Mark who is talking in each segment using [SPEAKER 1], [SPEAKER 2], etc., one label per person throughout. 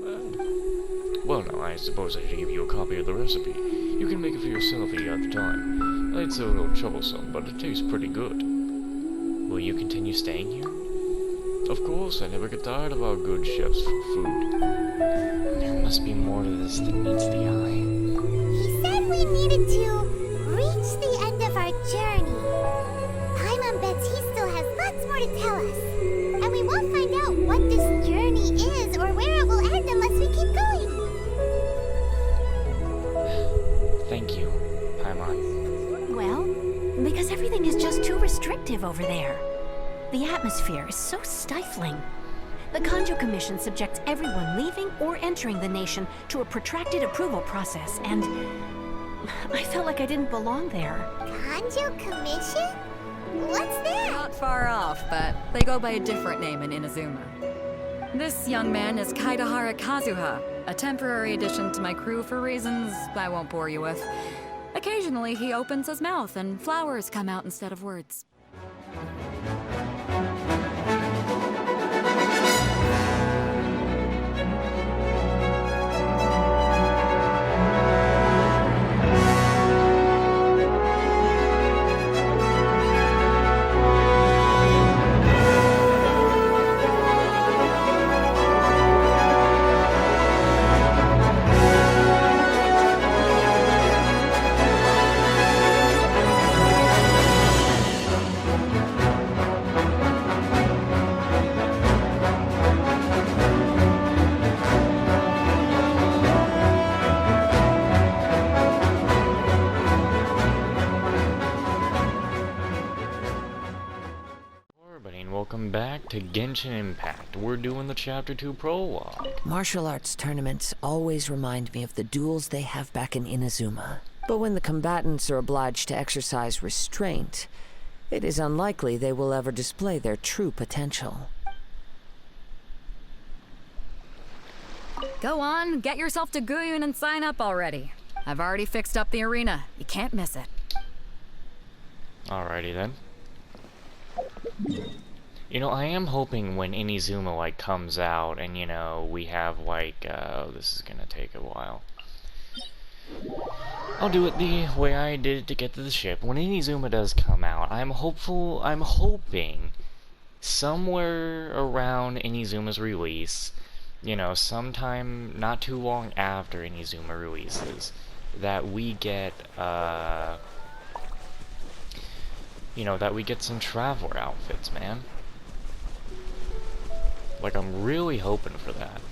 [SPEAKER 1] Well, now, I suppose I should give you a copy of the recipe. You can make it for yourself if you have the time. It's a little troublesome, but it tastes pretty good. Will you continue staying here? Of course, I never get tired of our good chef's food. There must be more to this than meets the eye.
[SPEAKER 2] He said we needed to reach the end of our journey. Paimon bets he still has lots more to tell us. And we won't find out what this journey is or where it will end unless we keep going.
[SPEAKER 1] Thank you, Paimon.
[SPEAKER 3] Well, because everything is just too restrictive over there. The atmosphere is so stifling. The Kanjo Commission subjects everyone leaving or entering the nation to a protracted approval process, and I felt like I didn't belong there.
[SPEAKER 2] Kanjo Commission? What's that?
[SPEAKER 4] Not far off, but they go by a different name in Inazuma. This young man is Kaidahara Kazuha, a temporary addition to my crew for reasons I won't bore you with. Occasionally, he opens his mouth and flowers come out instead of words.
[SPEAKER 1] Welcome back to Genshin Impact. We're doing the Chapter 2 prologue.
[SPEAKER 5] Martial arts tournaments always remind me of the duels they have back in Inazuma. But when the combatants are obliged to exercise restraint, it is unlikely they will ever display their true potential.
[SPEAKER 4] Go on, get yourself to Guyun and sign up already. I've already fixed up the arena. You can't miss it.
[SPEAKER 1] Alrighty then. You know, I am hoping when Inazuma, like, comes out and, you know, we have, like, this is gonna take a while. I'll do it the way I did it to get to the ship. When Inazuma does come out, I'm hoping somewhere around Inazuma's release, you know, sometime not too long after Inazuma releases, that we get, you know, that we get some traveler outfits, man. Like, I'm really hoping for that.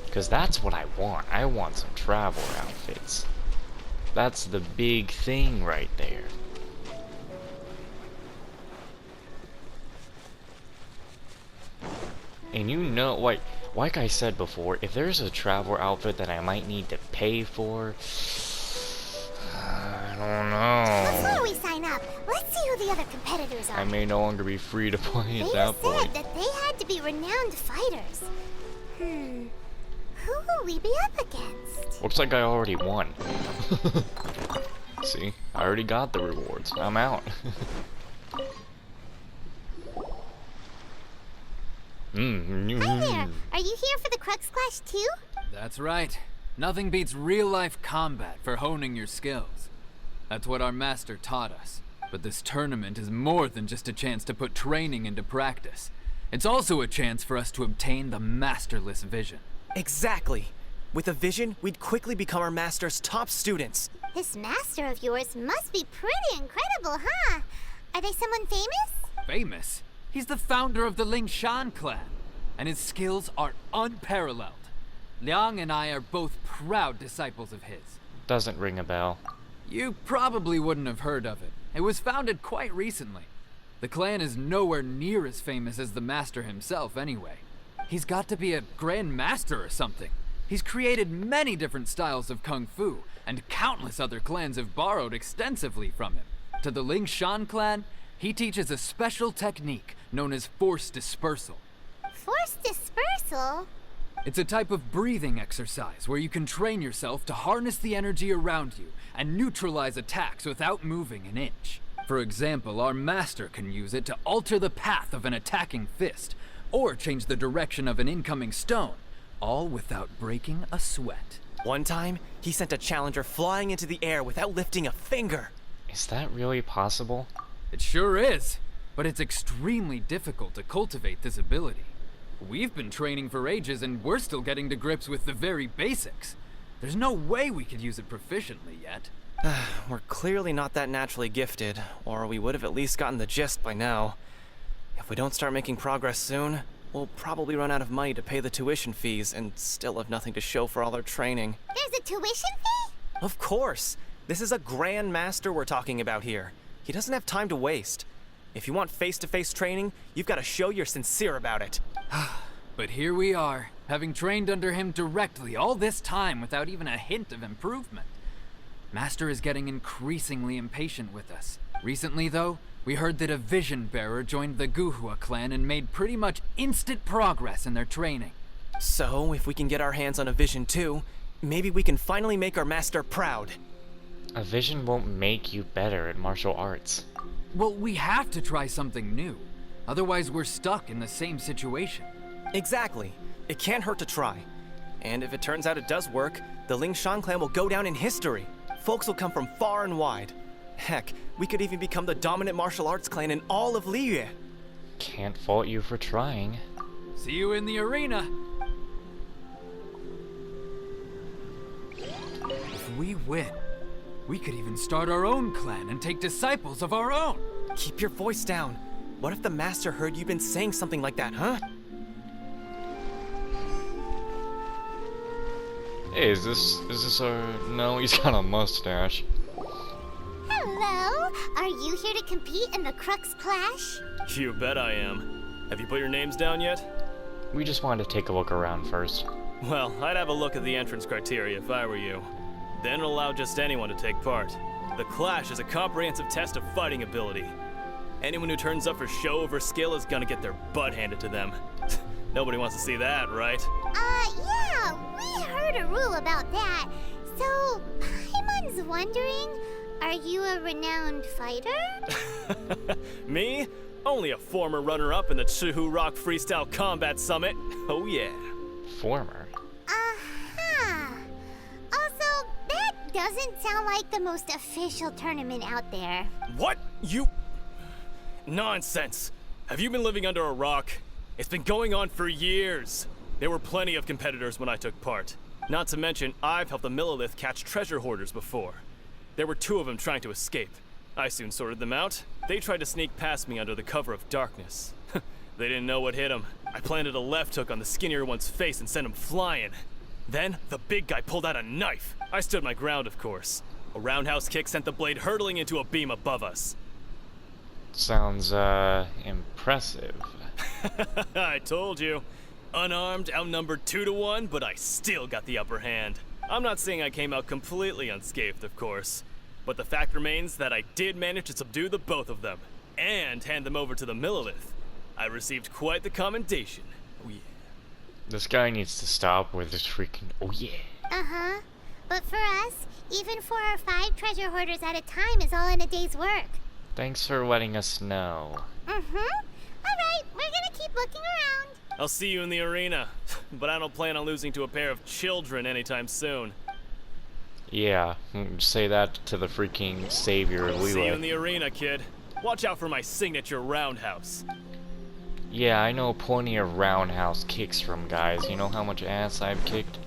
[SPEAKER 1] Because that's what I want. I want some traveler outfits. That's the big thing right there. And you know, like I said before, if there's a traveler outfit that I might need to pay for, I don't know.
[SPEAKER 2] Before we sign up, let's see who the other competitors are.
[SPEAKER 1] I may no longer be free to play at that point.
[SPEAKER 2] They said that they had to be renowned fighters. Who will we be up against?
[SPEAKER 1] Looks like I already won. See? I already got the rewards. I'm out.
[SPEAKER 2] Hi there. Are you here for the Crux Clash too?
[SPEAKER 6] That's right. Nothing beats real-life combat for honing your skills. That's what our master taught us. But this tournament is more than just a chance to put training into practice. It's also a chance for us to obtain the masterless vision.
[SPEAKER 7] Exactly. With a vision, we'd quickly become our master's top students.
[SPEAKER 2] This master of yours must be pretty incredible, huh? Are they someone famous?
[SPEAKER 6] Famous? He's the founder of the Lingshan clan, and his skills are unparalleled. Liang and I are both proud disciples of his.
[SPEAKER 1] Doesn't ring a bell.
[SPEAKER 6] You probably wouldn't have heard of it. It was founded quite recently. The clan is nowhere near as famous as the master himself anyway. He's got to be a grand master or something. He's created many different styles of kung fu, and countless other clans have borrowed extensively from him. To the Lingshan clan, he teaches a special technique known as force dispersal.
[SPEAKER 2] Force dispersal?
[SPEAKER 6] It's a type of breathing exercise where you can train yourself to harness the energy around you and neutralize attacks without moving an inch. For example, our master can use it to alter the path of an attacking fist, or change the direction of an incoming stone, all without breaking a sweat.
[SPEAKER 7] One time, he sent a challenger flying into the air without lifting a finger.
[SPEAKER 1] Is that really possible?
[SPEAKER 6] It sure is, but it's extremely difficult to cultivate this ability. We've been training for ages and we're still getting to grips with the very basics. There's no way we could use it proficiently yet.
[SPEAKER 7] We're clearly not that naturally gifted, or we would have at least gotten the gist by now. If we don't start making progress soon, we'll probably run out of money to pay the tuition fees and still have nothing to show for all our training.
[SPEAKER 2] There's a tuition fee?
[SPEAKER 7] Of course! This is a Grand Master we're talking about here. He doesn't have time to waste. If you want face-to-face training, you've got to show you're sincere about it.
[SPEAKER 6] But here we are, having trained under him directly all this time without even a hint of improvement. Master is getting increasingly impatient with us. Recently, though, we heard that a Vision Bearer joined the Guhua clan and made pretty much instant progress in their training.
[SPEAKER 7] So, if we can get our hands on a Vision too, maybe we can finally make our master proud.
[SPEAKER 1] A vision won't make you better at martial arts.
[SPEAKER 6] Well, we have to try something new. Otherwise, we're stuck in the same situation.
[SPEAKER 7] Exactly. It can't hurt to try. And if it turns out it does work, the Lingshan clan will go down in history. Folks will come from far and wide. Heck, we could even become the dominant martial arts clan in all of Liyue.
[SPEAKER 1] Can't fault you for trying.
[SPEAKER 6] See you in the arena. If we win, we could even start our own clan and take disciples of our own.
[SPEAKER 7] Keep your voice down. What if the master heard you've been saying something like that, huh?
[SPEAKER 1] Hey, is this our... No, he's got a mustache.
[SPEAKER 2] Hello? Are you here to compete in the Crux Clash?
[SPEAKER 7] You bet I am. Have you put your names down yet?
[SPEAKER 1] We just wanted to take a look around first.
[SPEAKER 8] Well, I'd have a look at the entrance criteria if I were you. Then it'll allow just anyone to take part. The Clash is a comprehensive test of fighting ability. Anyone who turns up for show over skill is gonna get their butt handed to them. Nobody wants to see that, right?
[SPEAKER 2] Yeah, we heard a rule about that. So, Paimon's wondering, are you a renowned fighter?
[SPEAKER 8] Me? Only a former runner-up in the Chihu Rock Freestyle Combat Summit. Oh yeah.
[SPEAKER 1] Former?
[SPEAKER 2] Uh-huh. Also, that doesn't sound like the most official tournament out there.
[SPEAKER 8] What? You... Nonsense. Have you been living under a rock? It's been going on for years. There were plenty of competitors when I took part. Not to mention, I've helped the Millilith catch treasure hoarders before. There were 2 of them trying to escape. I soon sorted them out. They tried to sneak past me under the cover of darkness. They didn't know what hit them. I planted a left hook on the skinnier one's face and sent him flying. Then, the big guy pulled out a knife. I stood my ground, of course. A roundhouse kick sent the blade hurtling into a beam above us.
[SPEAKER 1] Sounds, impressive.
[SPEAKER 8] I told you. Unarmed, outnumbered 2 to 1, but I still got the upper hand. I'm not saying I came out completely unscathed, of course. But the fact remains that I did manage to subdue the both of them, and hand them over to the Millilith. I received quite the commendation. Oh yeah.
[SPEAKER 1] This guy needs to stop with his freaking oh yeah.
[SPEAKER 2] Uh-huh. But for us, even 4 or 5 treasure hoarders at a time is all in a day's work.
[SPEAKER 1] Thanks for letting us know.
[SPEAKER 2] Mm-hmm. Alright, we're gonna keep looking around.
[SPEAKER 8] I'll see you in the arena, but I don't plan on losing to a pair of children anytime soon.
[SPEAKER 1] Yeah, say that to the freaking savior of
[SPEAKER 8] See you in
[SPEAKER 1] Liyue.
[SPEAKER 8] the arena, kid. Watch out for my signature roundhouse.
[SPEAKER 1] Yeah, I know plenty of roundhouse kicks from guys. You know how much ass I've kicked?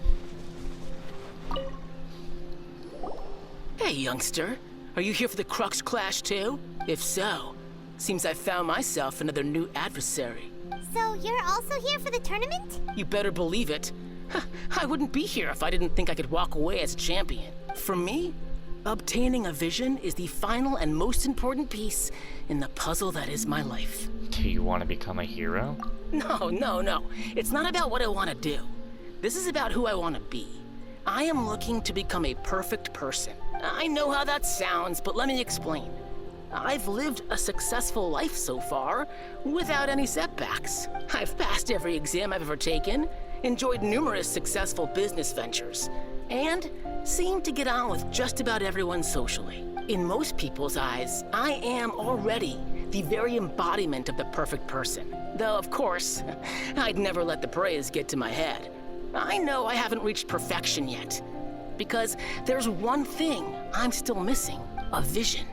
[SPEAKER 9] Hey, youngster. Are you here for the Crux Clash too? If so, seems I found myself another new adversary.
[SPEAKER 2] So you're also here for the tournament?
[SPEAKER 9] You better believe it. I wouldn't be here if I didn't think I could walk away as a champion. For me, obtaining a vision is the final and most important piece in the puzzle that is my life.
[SPEAKER 1] Do you want to become a hero?
[SPEAKER 9] No. It's not about what I want to do. This is about who I want to be. I am looking to become a perfect person. I know how that sounds, but let me explain. I've lived a successful life so far, without any setbacks. I've passed every exam I've ever taken, enjoyed numerous successful business ventures, and seem to get on with just about everyone socially. In most people's eyes, I am already the very embodiment of the perfect person. Though, of course, I'd never let the praise get to my head. I know I haven't reached perfection yet, because there's one thing I'm still missing: a vision.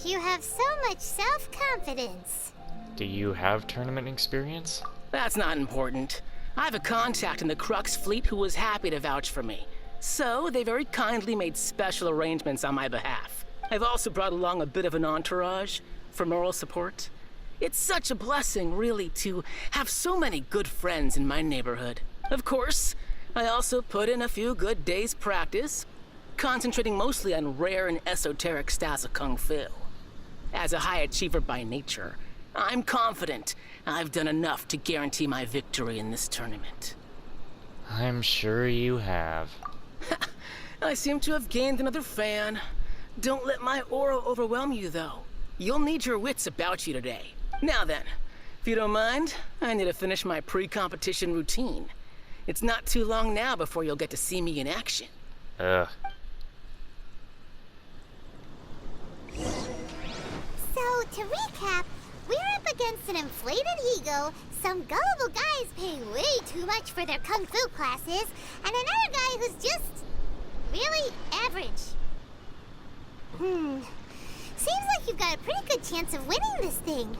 [SPEAKER 2] You have so much self-confidence.
[SPEAKER 1] Do you have tournament experience?
[SPEAKER 9] That's not important. I have a contact in the Crux fleet who was happy to vouch for me. So they very kindly made special arrangements on my behalf. I've also brought along a bit of an entourage for moral support. It's such a blessing, really, to have so many good friends in my neighborhood. Of course, I also put in a few good days' practice, concentrating mostly on rare and esoteric styles of Kung Fu. As a high achiever by nature, I'm confident I've done enough to guarantee my victory in this tournament.
[SPEAKER 1] I'm sure you have.
[SPEAKER 9] I seem to have gained another fan. Don't let my aura overwhelm you, though. You'll need your wits about you today. Now then, if you don't mind, I need to finish my pre-competition routine. It's not too long now before you'll get to see me in action.
[SPEAKER 1] Ugh.
[SPEAKER 2] So, to recap, we're up against an inflated ego, some gullible guys paying way too much for their kung fu classes, and another guy who's just really average. Seems like you've got a pretty good chance of winning this thing.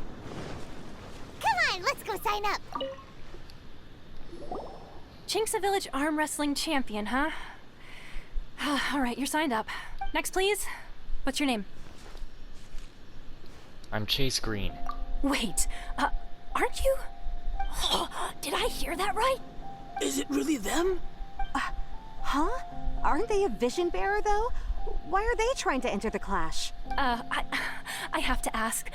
[SPEAKER 2] Come on, let's go sign up.
[SPEAKER 3] Chinksa Village Arm Wrestling Champion, huh? Alright, you're signed up. Next, please. What's your name?
[SPEAKER 1] I'm Chase Green.
[SPEAKER 3] Wait, aren't you? Did I hear that right?
[SPEAKER 9] Is it really them?
[SPEAKER 10] Huh? Aren't they a vision bearer, though? Why are they trying to enter the clash?
[SPEAKER 3] I have to ask,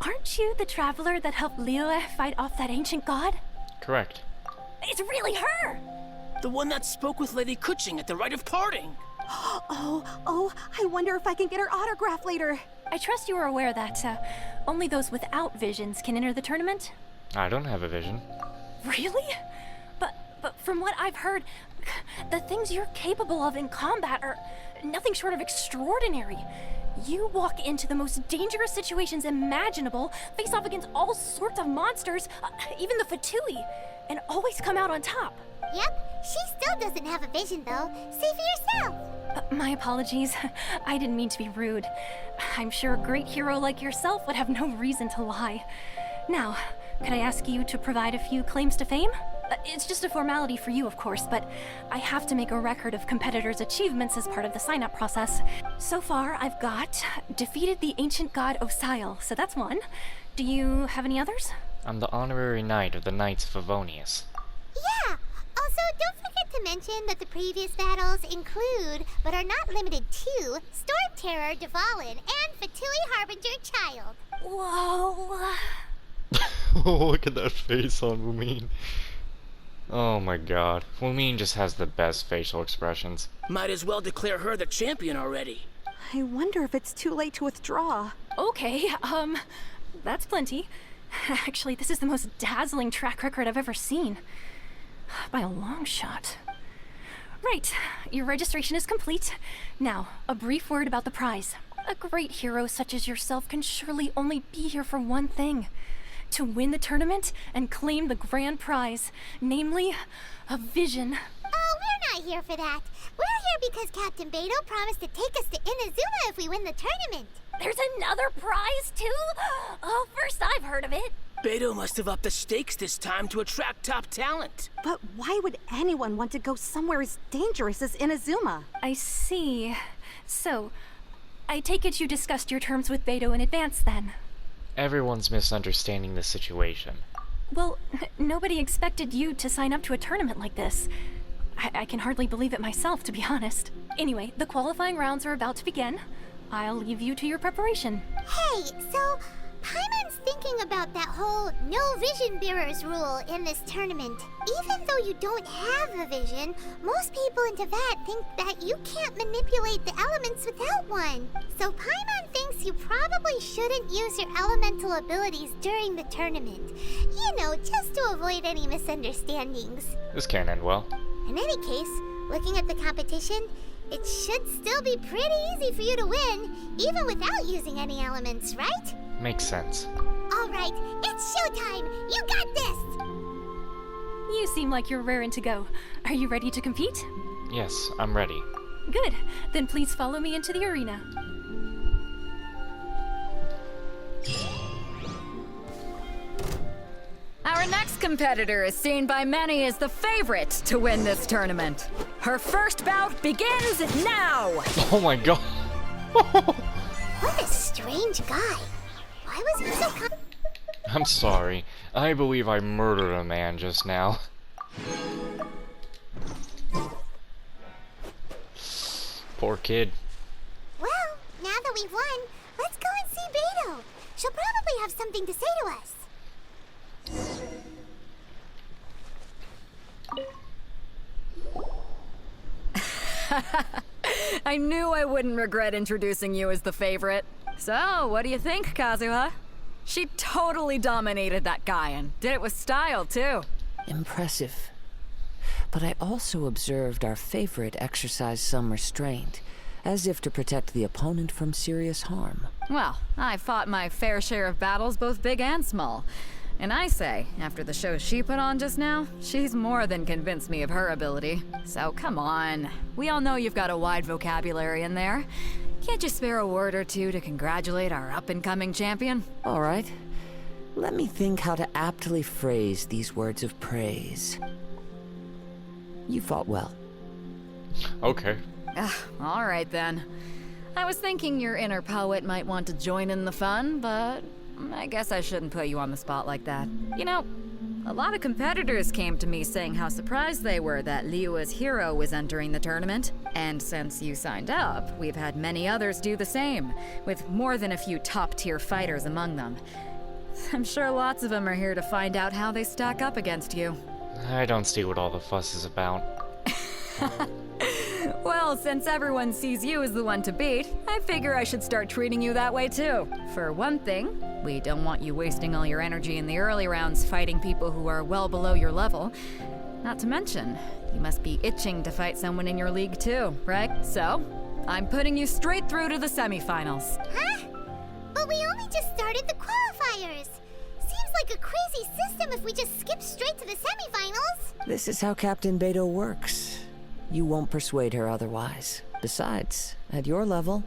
[SPEAKER 3] aren't you the traveler that helped Liyue fight off that ancient god?
[SPEAKER 1] Correct.
[SPEAKER 3] It's really her!
[SPEAKER 9] The one that spoke with Lady Kuching at the rite of parting.
[SPEAKER 10] Oh, I wonder if I can get her autograph later.
[SPEAKER 3] I trust you are aware that, only those without visions can enter the tournament?
[SPEAKER 1] I don't have a vision.
[SPEAKER 3] Really? But from what I've heard, the things you're capable of in combat are nothing short of extraordinary. You walk into the most dangerous situations imaginable, face off against all sorts of monsters, even the Fatui, and always come out on top.
[SPEAKER 2] Yep, she still doesn't have a vision, though. See for yourself.
[SPEAKER 3] My apologies. I didn't mean to be rude. I'm sure a great hero like yourself would have no reason to lie. Now, could I ask you to provide a few claims to fame? It's just a formality for you, of course, but I have to make a record of competitors' achievements as part of the sign-up process. So far, I've got defeated the ancient god Osial, so that's one. Do you have any others?
[SPEAKER 1] I'm the honorary knight of the Knights of Favonius.
[SPEAKER 2] Yeah! Also, don't forget to mention that the previous battles include, but are not limited to, Storm Terror, Dvalin, and Fatui Harbinger Child.
[SPEAKER 3] Whoa!
[SPEAKER 1] Look at that face on Wumin. Oh my god. Wumin just has the best facial expressions.
[SPEAKER 9] Might as well declare her the champion already.
[SPEAKER 10] I wonder if it's too late to withdraw.
[SPEAKER 3] Okay, that's plenty. Actually, this is the most dazzling track record I've ever seen. By a long shot. Right, your registration is complete. Now, a brief word about the prize. A great hero such as yourself can surely only be here for one thing. To win the tournament and claim the grand prize, namely, a vision.
[SPEAKER 2] Oh, we're not here for that. We're here because Captain Beidou promised to take us to Inazuma if we win the tournament.
[SPEAKER 3] There's another prize, too? Oh, first I've heard of it.
[SPEAKER 9] Beidou must have upped the stakes this time to attract top talent.
[SPEAKER 10] But why would anyone want to go somewhere as dangerous as Inazuma?
[SPEAKER 3] I see. So, I take it you discussed your terms with Beidou in advance, then?
[SPEAKER 1] Everyone's misunderstanding the situation.
[SPEAKER 3] Well, nobody expected you to sign up to a tournament like this. I can hardly believe it myself, to be honest. Anyway, the qualifying rounds are about to begin. I'll leave you to your preparation.
[SPEAKER 2] Hey, so Paimon's thinking about that whole no vision bearers rule in this tournament. Even though you don't have a vision, most people in Teyvat think that you can't manipulate the elements without one. So Paimon thinks you probably shouldn't use your elemental abilities during the tournament. You know, just to avoid any misunderstandings.
[SPEAKER 1] This can't end well.
[SPEAKER 2] In any case, looking at the competition, it should still be pretty easy for you to win, even without using any elements, right?
[SPEAKER 1] Makes sense.
[SPEAKER 2] It's showtime! You got this!
[SPEAKER 3] You seem like you're raring to go. Are you ready to compete?
[SPEAKER 1] Yes, I'm ready.
[SPEAKER 3] Good. Then please follow me into the arena.
[SPEAKER 4] Our next competitor is seen by many as the favorite to win this tournament. Her first bout begins now!
[SPEAKER 1] Oh my god.
[SPEAKER 2] What a strange guy. Why was he so
[SPEAKER 1] I'm sorry. I believe I murdered a man just now. Poor kid.
[SPEAKER 2] Well, now that we've won, let's go and see Beto. She'll probably have something to say to us.
[SPEAKER 4] I knew I wouldn't regret introducing you as the favorite. So, what do you think, Kazuha? She totally dominated that guy and did it with style, too.
[SPEAKER 5] Impressive. But I also observed our favorite exercise some restraint, as if to protect the opponent from serious harm.
[SPEAKER 4] Well, I fought my fair share of battles, both big and small. And I say, after the show she put on just now, she's more than convinced me of her ability. So come on. We all know you've got a wide vocabulary in there. Can't you spare a word or two to congratulate our up-and-coming champion?
[SPEAKER 5] All right. Let me think how to aptly phrase these words of praise. You fought well.
[SPEAKER 1] Okay.
[SPEAKER 4] All right then. I was thinking your inner poet might want to join in the fun, but I guess I shouldn't put you on the spot like that. You know, a lot of competitors came to me saying how surprised they were that Liyue's hero was entering the tournament. And since you signed up, we've had many others do the same, with more than a few top-tier fighters among them. I'm sure lots of them are here to find out how they stack up against you.
[SPEAKER 1] I don't see what all the fuss is about.
[SPEAKER 4] Well, since everyone sees you as the one to beat, I figure I should start treating you that way too. For one thing, we don't want you wasting all your energy in the early rounds fighting people who are well below your level. Not to mention, you must be itching to fight someone in your league too, right? So, I'm putting you straight through to the semifinals.
[SPEAKER 2] Huh? But we only just started the qualifiers. Seems like a crazy system if we just skip straight to the semifinals.
[SPEAKER 5] This is how Captain Beto works. You won't persuade her otherwise. Besides, at your level,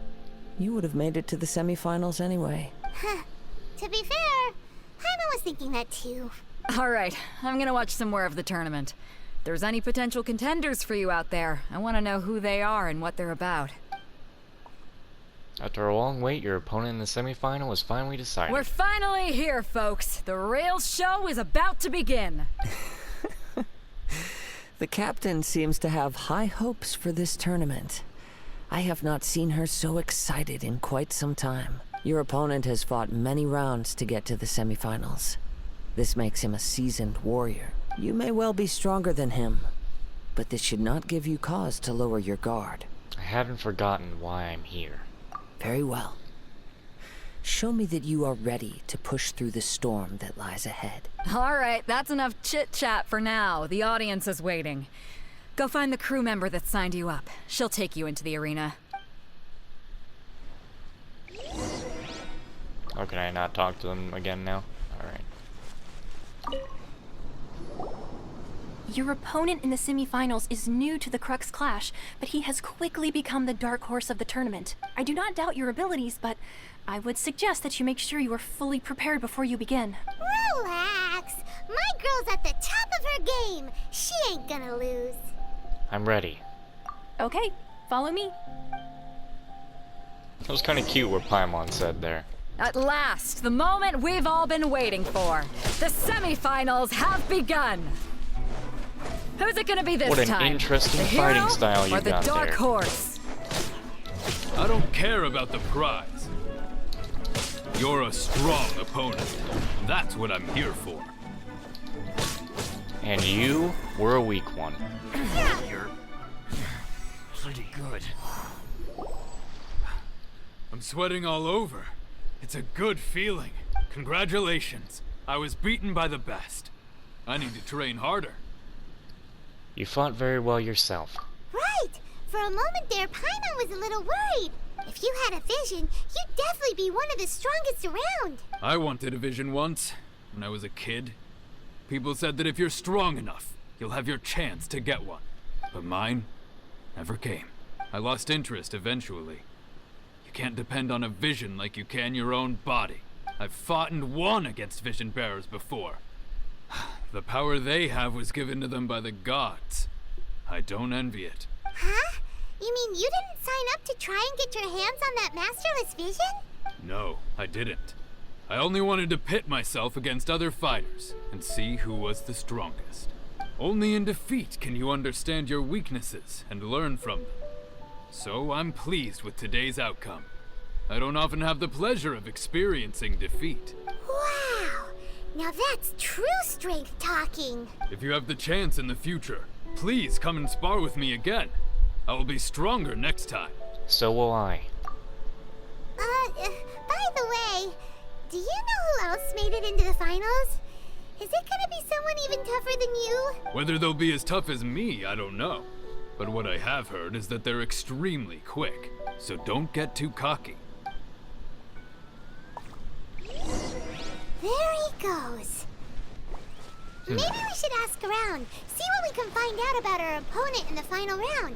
[SPEAKER 5] you would have made it to the semifinals anyway.
[SPEAKER 2] Huh. To be fair, Paimon was thinking that too.
[SPEAKER 4] All right, I'm gonna watch some more of the tournament. If there's any potential contenders for you out there, I want to know who they are and what they're about.
[SPEAKER 1] After a long wait, your opponent in the semifinal is finally decided.
[SPEAKER 4] We're finally here, folks. The real show is about to begin.
[SPEAKER 5] The captain seems to have high hopes for this tournament. I have not seen her so excited in quite some time. Your opponent has fought many rounds to get to the semifinals. This makes him a seasoned warrior. You may well be stronger than him, but this should not give you cause to lower your guard.
[SPEAKER 1] I haven't forgotten why I'm here.
[SPEAKER 5] Very well. Show me that you are ready to push through the storm that lies ahead.
[SPEAKER 4] All right, that's enough chit-chat for now. The audience is waiting. Go find the crew member that signed you up. She'll take you into the arena.
[SPEAKER 1] Oh, can I not talk to them again now? Alright.
[SPEAKER 3] Your opponent in the semifinals is new to the Crux Clash, but he has quickly become the dark horse of the tournament. I do not doubt your abilities, but I would suggest that you make sure you are fully prepared before you begin.
[SPEAKER 2] Relax. My girl's at the top of her game. She ain't gonna lose.
[SPEAKER 1] I'm ready.
[SPEAKER 3] Okay, follow me.
[SPEAKER 1] That was kind of cute what Paimon said there.
[SPEAKER 4] At last, the moment we've all been waiting for. The semifinals have begun. Who's it gonna be this
[SPEAKER 1] What an
[SPEAKER 4] time?
[SPEAKER 1] interesting
[SPEAKER 4] The
[SPEAKER 1] fighting
[SPEAKER 4] hero
[SPEAKER 1] style you
[SPEAKER 4] or the
[SPEAKER 1] got
[SPEAKER 4] dark
[SPEAKER 1] there.
[SPEAKER 4] horse?
[SPEAKER 11] I don't care about the prize. You're a strong opponent. That's what I'm here for.
[SPEAKER 1] And you were a weak one.
[SPEAKER 11] You're pretty good. I'm sweating all over. It's a good feeling. Congratulations. I was beaten by the best. I need to train harder.
[SPEAKER 1] You fought very well yourself.
[SPEAKER 2] Right. For a moment there, Paimon was a little worried. If you had a vision, you'd definitely be one of the strongest around.
[SPEAKER 11] I wanted a vision once. when I was a kid. People said that if you're strong enough, you'll have your chance to get one. But mine never came. I lost interest eventually. You can't depend on a vision like you can your own body. I've fought and won against vision bearers before. The power they have was given to them by the gods. I don't envy it.
[SPEAKER 2] Huh? You mean you didn't sign up to try and get your hands on that masterless vision?
[SPEAKER 11] No, I didn't. I only wanted to pit myself against other fighters and see who was the strongest. Only in defeat can you understand your weaknesses and learn from them. So I'm pleased with today's outcome. I don't often have the pleasure of experiencing defeat.
[SPEAKER 2] Wow! Now that's true strength talking.
[SPEAKER 11] If you have the chance in the future, please come and spar with me again. I will be stronger next time.
[SPEAKER 1] So will I.
[SPEAKER 2] By the way, do you know who else made it into the finals? Is it gonna be someone even tougher than you?
[SPEAKER 11] Whether they'll be as tough as me, I don't know. But what I have heard is that they're extremely quick. So don't get too cocky.
[SPEAKER 2] There he goes. Maybe we should ask around, see what we can find out about our opponent in the final round.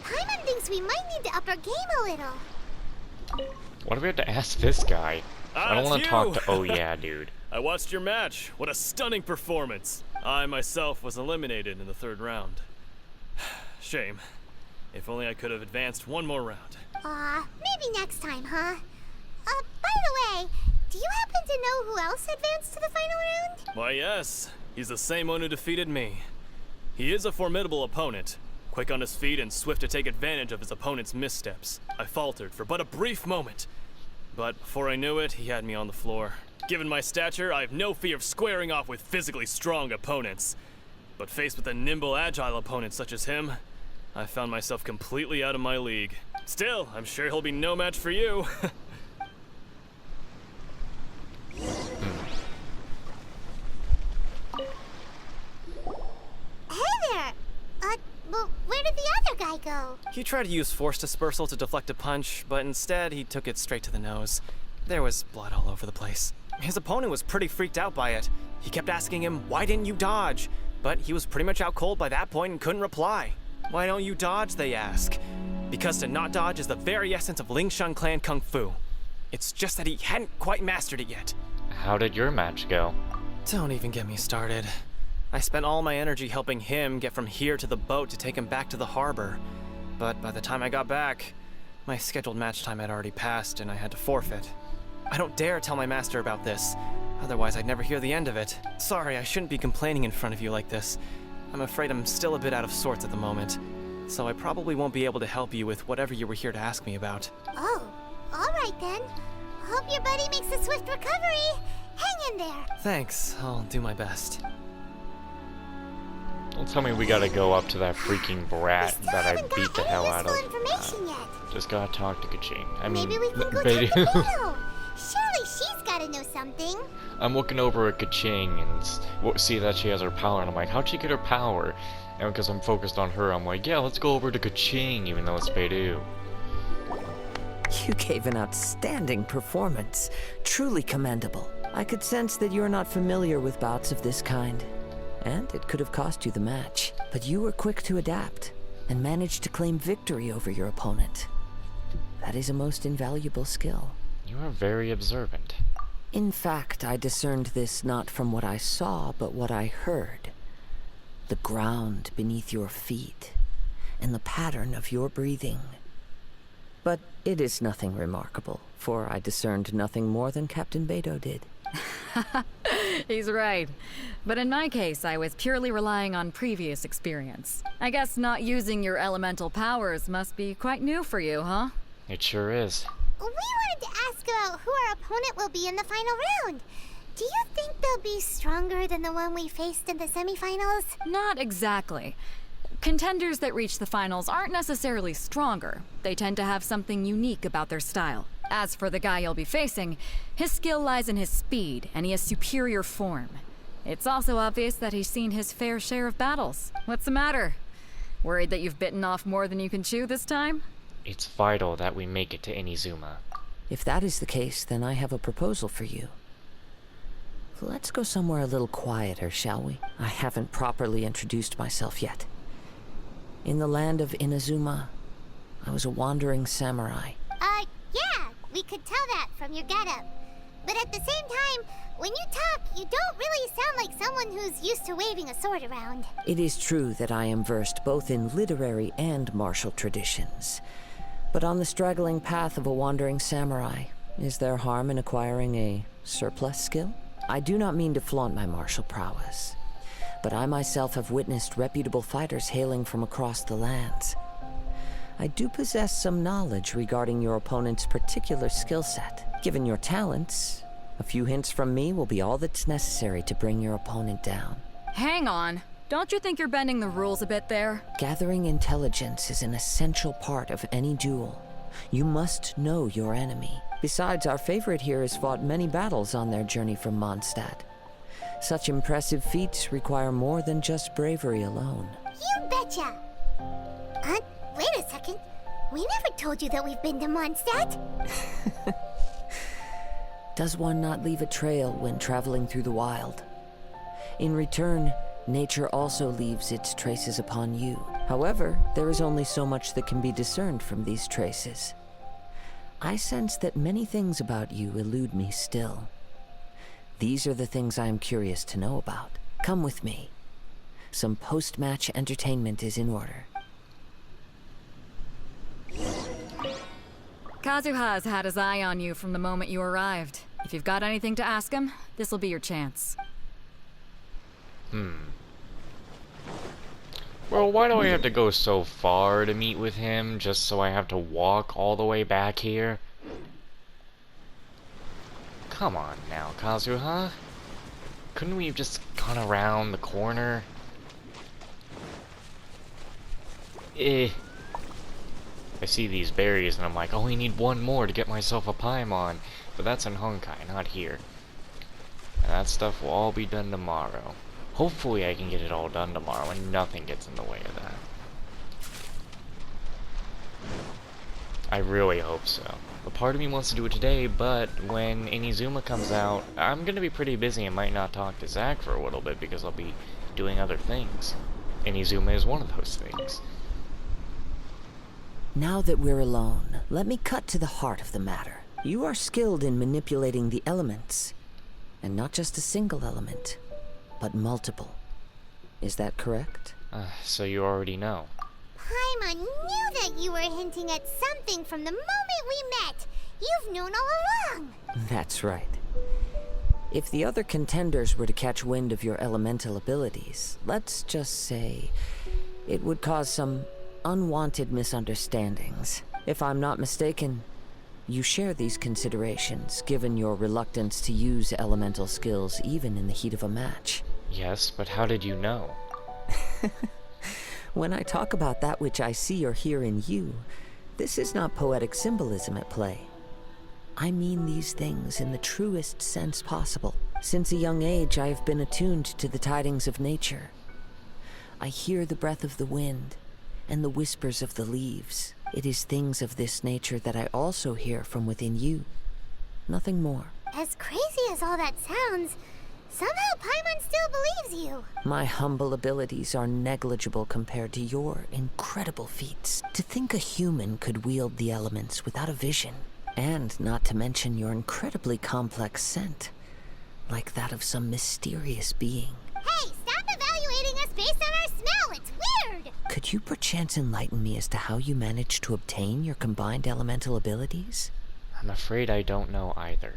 [SPEAKER 2] Paimon thinks we might need to up our game a little.
[SPEAKER 1] What do we have to ask this guy? I don't
[SPEAKER 8] it's
[SPEAKER 1] want to
[SPEAKER 8] you.
[SPEAKER 1] talk to oh yeah, dude.
[SPEAKER 8] I watched your match. What a stunning performance. I myself was eliminated in the third round. Shame. If only I could have advanced one more round.
[SPEAKER 2] Maybe next time, huh? By the way, do you happen to know who else advanced to the final round?
[SPEAKER 8] Why, yes. He's the same one who defeated me. He is a formidable opponent, quick on his feet and swift to take advantage of his opponent's missteps. I faltered for but a brief moment, but before I knew it, he had me on the floor. Given my stature, I have no fear of squaring off with physically strong opponents. But faced with a nimble, agile opponent such as him, I found myself completely out of my league. Still, I'm sure he'll be no match for you.
[SPEAKER 2] Hey there! Well, where did the other guy go?
[SPEAKER 7] He tried to use force dispersal to deflect a punch, but instead he took it straight to the nose. There was blood all over the place. His opponent was pretty freaked out by it. He kept asking him, "Why didn't you dodge?" But he was pretty much out cold by that point and couldn't reply. "Why don't you dodge?" they ask. Because to not dodge is the very essence of Lingshan clan kung fu. It's just that he hadn't quite mastered it yet.
[SPEAKER 1] How did your match go?
[SPEAKER 7] Don't even get me started. I spent all my energy helping him get from here to the boat to take him back to the harbor. But by the time I got back, my scheduled match time had already passed and I had to forfeit. I don't dare tell my master about this, otherwise I'd never hear the end of it. Sorry, I shouldn't be complaining in front of you like this. I'm afraid I'm still a bit out of sorts at the moment, so I probably won't be able to help you with whatever you were here to ask me about.
[SPEAKER 2] Oh, alright then. Hope your buddy makes a swift recovery. Hang in there.
[SPEAKER 7] Thanks, I'll do my best.
[SPEAKER 1] Don't tell me we gotta go up to that freaking brat
[SPEAKER 2] We still
[SPEAKER 1] that I
[SPEAKER 2] haven't
[SPEAKER 1] beat
[SPEAKER 2] got
[SPEAKER 1] the
[SPEAKER 2] any
[SPEAKER 1] hell out
[SPEAKER 2] useful
[SPEAKER 1] of.
[SPEAKER 2] information yet.
[SPEAKER 1] Just gotta talk to Kaching. I mean,
[SPEAKER 2] Maybe we can go
[SPEAKER 1] Beidou.
[SPEAKER 2] talk to Beidou. Surely she's gotta know something.
[SPEAKER 1] I'm looking over at Kaching and see that she has her power, and I'm like, how'd she get her power? And because I'm focused on her, I'm like, yeah, let's go over to Kaching, even though it's Beidou.
[SPEAKER 5] You gave an outstanding performance. Truly commendable. I could sense that you're not familiar with bouts of this kind. And it could have cost you the match. But you were quick to adapt, and managed to claim victory over your opponent. That is a most invaluable skill.
[SPEAKER 1] You are very observant.
[SPEAKER 5] In fact, I discerned this not from what I saw, but what I heard. The ground beneath your feet, and the pattern of your breathing. But it is nothing remarkable, for I discerned nothing more than Captain Beidou did.
[SPEAKER 4] He's right. But in my case, I was purely relying on previous experience. I guess not using your elemental powers must be quite new for you, huh?
[SPEAKER 1] It sure is.
[SPEAKER 2] We wanted to ask about who our opponent will be in the final round. Do you think they'll be stronger than the one we faced in the semifinals?
[SPEAKER 4] Not exactly. Contenders that reach the finals aren't necessarily stronger. They tend to have something unique about their style. As for the guy you'll be facing, his skill lies in his speed, and he has superior form. It's also obvious that he's seen his fair share of battles. What's the matter? Worried that you've bitten off more than you can chew this time?
[SPEAKER 1] It's vital that we make it to Inizuma.
[SPEAKER 5] If that is the case, then I have a proposal for you. Let's go somewhere a little quieter, shall we? I haven't properly introduced myself yet. In the land of Inazuma, I was a wandering samurai.
[SPEAKER 2] Yeah, we could tell that from your getup. But at the same time, when you talk, you don't really sound like someone who's used to waving a sword around.
[SPEAKER 5] It is true that I am versed both in literary and martial traditions. But on the straggling path of a wandering samurai, is there harm in acquiring a surplus skill? I do not mean to flaunt my martial prowess, but I myself have witnessed reputable fighters hailing from across the lands. I do possess some knowledge regarding your opponent's particular skill set. Given your talents, a few hints from me will be all that's necessary to bring your opponent down.
[SPEAKER 4] Hang on. Don't you think you're bending the rules a bit there?
[SPEAKER 5] Gathering intelligence is an essential part of any duel. You must know your enemy. Besides, our favorite here has fought many battles on their journey from Mondstadt. Such impressive feats require more than just bravery alone.
[SPEAKER 2] You betcha! Wait a second. We never told you that we've been to Mondstadt.
[SPEAKER 5] Does one not leave a trail when traveling through the wild? In return, nature also leaves its traces upon you. However, there is only so much that can be discerned from these traces. I sense that many things about you elude me still. These are the things I am curious to know about. Come with me. Some post-match entertainment is in order.
[SPEAKER 4] Kazuha's had his eye on you from the moment you arrived. If you've got anything to ask him, this'll be your chance.
[SPEAKER 1] Well, why do I have to go so far to meet with him, just so I have to walk all the way back here? Come on now, Kazuha. Couldn't we have just gone around the corner? I see these berries and I'm like, oh, I need one more to get myself a Paimon. But that's in Honkai, not here. And that stuff will all be done tomorrow. Hopefully I can get it all done tomorrow and nothing gets in the way of that. I really hope so. A part of me wants to do it today, but when Inazuma comes out, I'm gonna be pretty busy and might not talk to Zack for a little bit because I'll be doing other things. Inazuma is one of those things.
[SPEAKER 5] Now that we're alone, let me cut to the heart of the matter. You are skilled in manipulating the elements. And not just a single element, but multiple. Is that correct?
[SPEAKER 1] So you already know.
[SPEAKER 2] Paimon knew that you were hinting at something from the moment we met. You've known all along.
[SPEAKER 5] That's right. If the other contenders were to catch wind of your elemental abilities, let's just say it would cause some unwanted misunderstandings. If I'm not mistaken, you share these considerations, given your reluctance to use elemental skills even in the heat of a match.
[SPEAKER 1] Yes, but how did you know?
[SPEAKER 5] When I talk about that which I see or hear in you, this is not poetic symbolism at play. I mean these things in the truest sense possible. Since a young age, I have been attuned to the tidings of nature. I hear the breath of the wind and the whispers of the leaves. It is things of this nature that I also hear from within you. Nothing more.
[SPEAKER 2] As crazy as all that sounds, somehow Paimon still believes you.
[SPEAKER 5] My humble abilities are negligible compared to your incredible feats. To think a human could wield the elements without a vision, and not to mention your incredibly complex scent, like that of some mysterious being.
[SPEAKER 2] Hey, stop evaluating us based on our smell. It's weird.
[SPEAKER 5] Could you perchance enlighten me as to how you managed to obtain your combined elemental abilities?
[SPEAKER 1] I'm afraid I don't know either.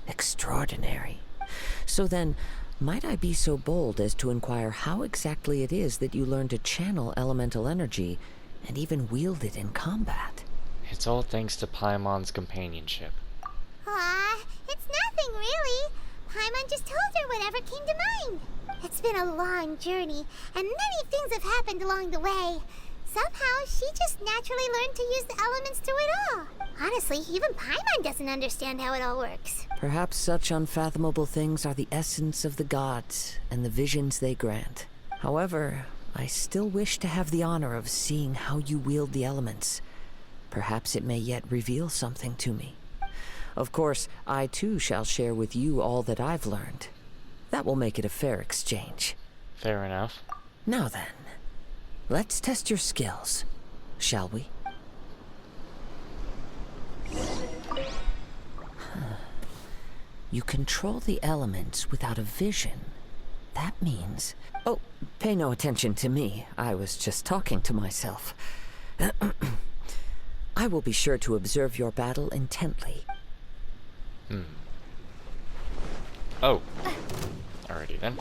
[SPEAKER 5] Extraordinary. So then, might I be so bold as to inquire how exactly it is that you learned to channel elemental energy and even wield it in combat?
[SPEAKER 1] It's all thanks to Paimon's companionship.
[SPEAKER 2] Aw, it's nothing really. Paimon just told her whatever came to mind. It's been a long journey, and many things have happened along the way. Somehow, she just naturally learned to use the elements through it all. Honestly, even Paimon doesn't understand how it all works.
[SPEAKER 5] Perhaps such unfathomable things are the essence of the gods and the visions they grant. However, I still wish to have the honor of seeing how you wield the elements. Perhaps it may yet reveal something to me. Of course, I too shall share with you all that I've learned. That will make it a fair exchange.
[SPEAKER 1] Fair enough.
[SPEAKER 5] Now then, let's test your skills, shall we? You control the elements without a vision. That means... Oh, pay no attention to me. I was just talking to myself. I will be sure to observe your battle intently.
[SPEAKER 1] Oh. Alrighty then.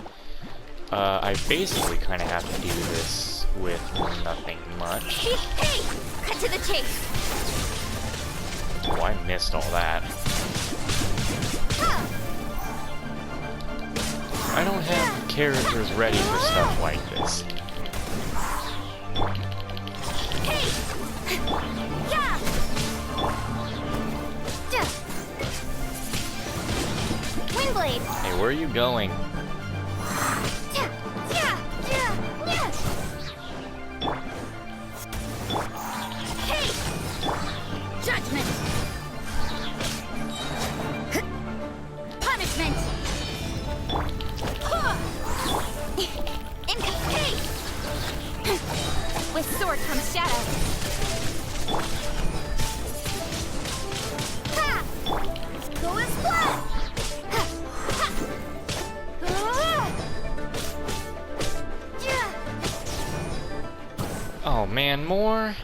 [SPEAKER 1] I basically kind of have to do this with nothing much.
[SPEAKER 2] Hey! Cut to the chase!
[SPEAKER 1] Oh, I missed all that. I don't have characters ready for stuff like this.
[SPEAKER 2] Hey! Yeah! Windblade!
[SPEAKER 1] Hey, where are you going?
[SPEAKER 2] Hey! Judgment! Punishment! Hey! With sword comes shadow. Ha! Go and splat! Ha! Ha!
[SPEAKER 1] Oh man, more?